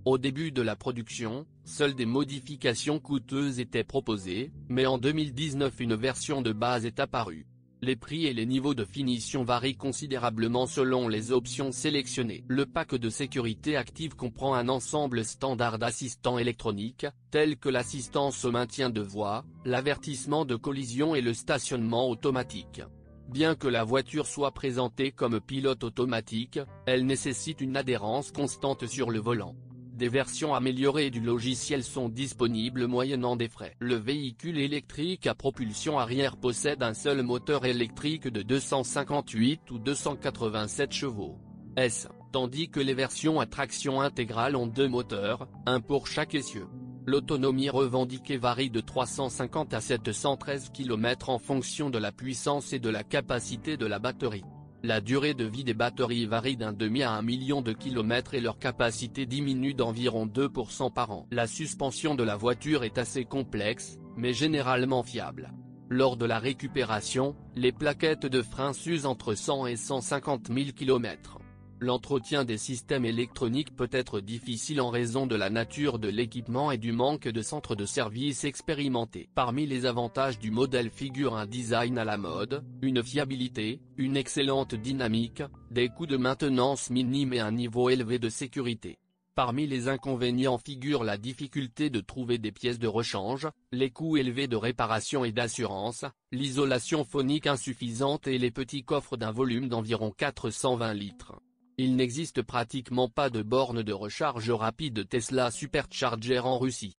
Au début de la production, seules des modifications coûteuses étaient proposées, mais en 2019 une version de base est apparue. Les prix et les niveaux de finition varient considérablement selon les options sélectionnées. Le pack de sécurité active comprend un ensemble standard d'assistants électroniques, tels que l'assistance au maintien de voie, l'avertissement de collision et le stationnement automatique. Bien que la voiture soit présentée comme pilote automatique, elle nécessite une adhérence constante sur le volant. Des versions améliorées du logiciel sont disponibles moyennant des frais. Le véhicule électrique à propulsion arrière possède un seul moteur électrique de 258 ou 287 chevaux. Tandis que les versions à traction intégrale ont deux moteurs, un pour chaque essieu. L'autonomie revendiquée varie de 350 à 713 km en fonction de la puissance et de la capacité de la batterie. La durée de vie des batteries varie d'un demi à 1 million de kilomètres et leur capacité diminue d'environ 2% par an. La suspension de la voiture est assez complexe, mais généralement fiable. Lors de la récupération, les plaquettes de frein s'usent entre 100 et 150 000 km. L'entretien des systèmes électroniques peut être difficile en raison de la nature de l'équipement et du manque de centres de service expérimentés. Parmi les avantages du modèle figurent un design à la mode, une fiabilité, une excellente dynamique, des coûts de maintenance minimes et un niveau élevé de sécurité. Parmi les inconvénients figurent la difficulté de trouver des pièces de rechange, les coûts élevés de réparation et d'assurance, l'isolation phonique insuffisante et les petits coffres d'un volume d'environ 420 litres. Il n'existe pratiquement pas de bornes de recharge rapide Tesla Supercharger en Russie.